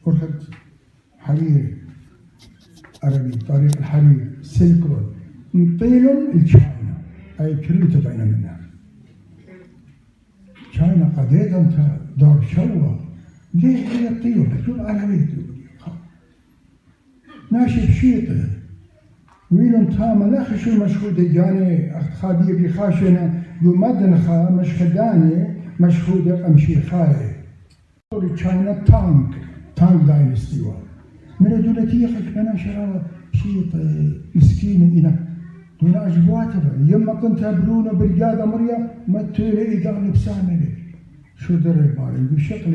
أخذ حرير عربي، طريق الحرير، سلك رود، نطيلهم الشاينا، أي كريتة بين منها. شاينا قديت أنت دار شوا، ليه هي الطيور؟ بتقول عربي ناشف شيطة، ويلون تاما لا خشو مشهودة جاني أخت خادية بخاشنة يمدنخا مش خداني مشهودة أمشي خاي. تشاينا تانك داينستي من دولتي يخش بنا شراب شيط مسكينة إنا دون أجبواتها يما كنت برونو برجادة مريا ما تولي إيقار لبسامة شو دري بالي بشكل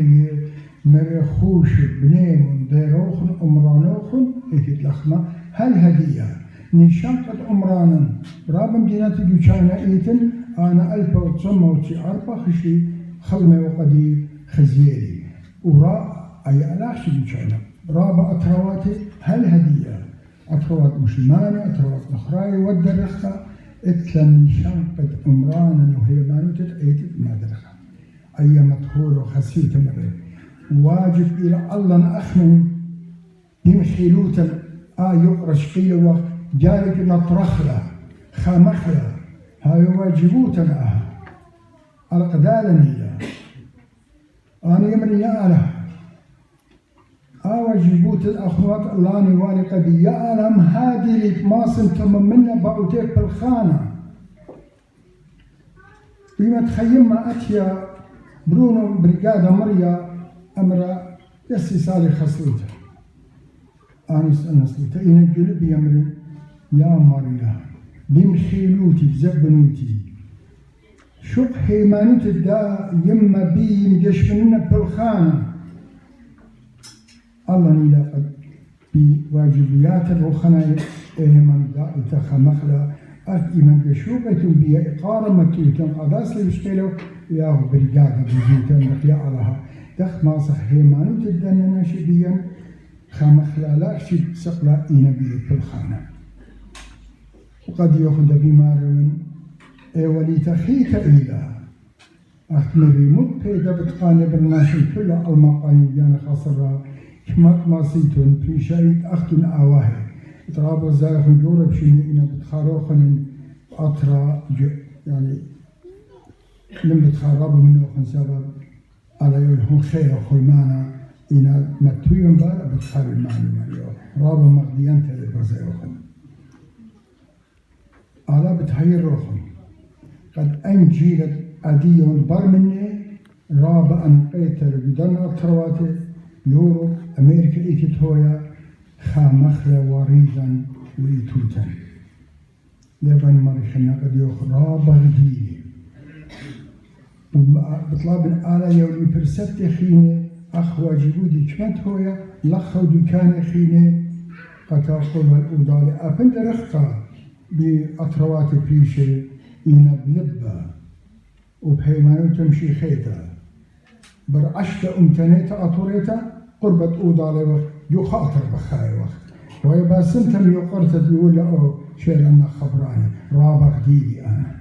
مرخوش بنين ديروخن أمرانوخن إيكت لخمة هل هدية نشانقت أمرانا رابا مدينة دوشانا إيتن أنا 1904 خشي خلمي وقدي خزيري وراء أي ألاخش دوشانا رابا أترواتي هل هدية أتروات مسلمانة أتروات نخراي ودرخة إتلن شانقت أمرانا وهي مانوتت إيتت مادرخة أي مطهور وخسيت مرة واجب إلى الله نأخمن يمخيلوتا يقرش قيلة جارك نطرخلا خامخلا هاي واجبوتنا على قدالني لا أنا يمني يا أله واجبوت الأخوات الله نوالي قدي يا ألم هادي لك ما سنتم منا بعوتيك بالخانة بما تخيم ما أتيا برونو بريقادة مريا أمرا يسيسالي خصلته أنا سأنسلته إن الجلب يمر يا مريا بمخيلوتي بزبنوتي شق هيمانوت الدا يما بي مجش مننا بالخانة الله نيلا قد بواجبيات الرخنة هيمان دا إتخمخلا إيمان بشوقة بيا إقارة مكيوتن قداس لي بشكلو ياهو بريقادة بجيتن نقيا علىها دخ ما صح هيمانوت الدنا ناشبيا خمخلا لا شد سقلا إينبي بالخانة وقد يأخذ بمارون ولي تخيت إلى أختنبي مد بيدا بتقاني برناشي كل المقاني جانا خاصرها كمات ماسيتون في شايد أختن آواهي ترابو زايخن جورة بشيني إنا بتخاروخن أطرا يعني لم بتخاربوا منه خنسابا على يولهم خير وخلمانا إنا متويون بارا بتخار المعنى رابو مغديان تلي برزايوخن على بتهير روخن قد أنجيلت أديون بار مني رابا أن قيتر بدن أطرواتي يوروب أمريكا إيكتويا خامخلا وريدا وإيتوتا لبن مريخنا قد يوخ رابا غديلي بطلاب الآلة يولي برسبت خيني أخوة جبودي كمت هويا لخو دكان خيني قد أقول والأودالي أبند رخطة بأطروات بريشي إينا بنبا وبهيمانو تمشي خيتا برعشت أمتنيتا أطوريتا قربت أودالي يخاطر بخاي وقت ويبا سنتم يقرتد يقول له شيء لنا خبراني رابع غديلي أنا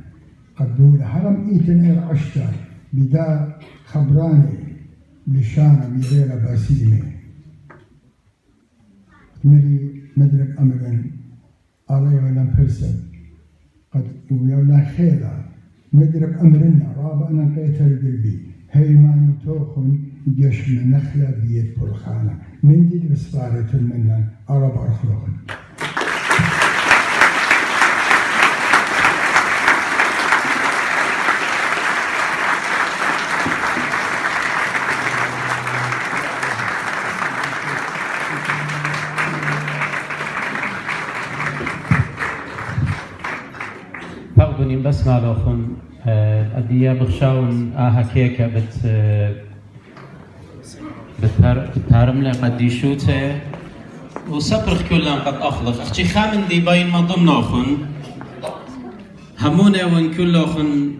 قد دول هلم إيتن إير عشتا بدا خبراني لشانا بغير باسيمي مري مدرك أمرن علي ولم فرسد قد ويولا خيلا مدرك أمرنا رابعنا قيتر قلبي هيمان توخن جشم نخلة بيت برخانة من دي بسفارة المنان عرب أرخلوخن فقدني بسمع لوخن أدية بخشاون كيكة بتهرم لي قد يشوته وسبرخ كلن قد أخلق أختي خامن دي باين ما ضمنوخن همونه وان كلوخن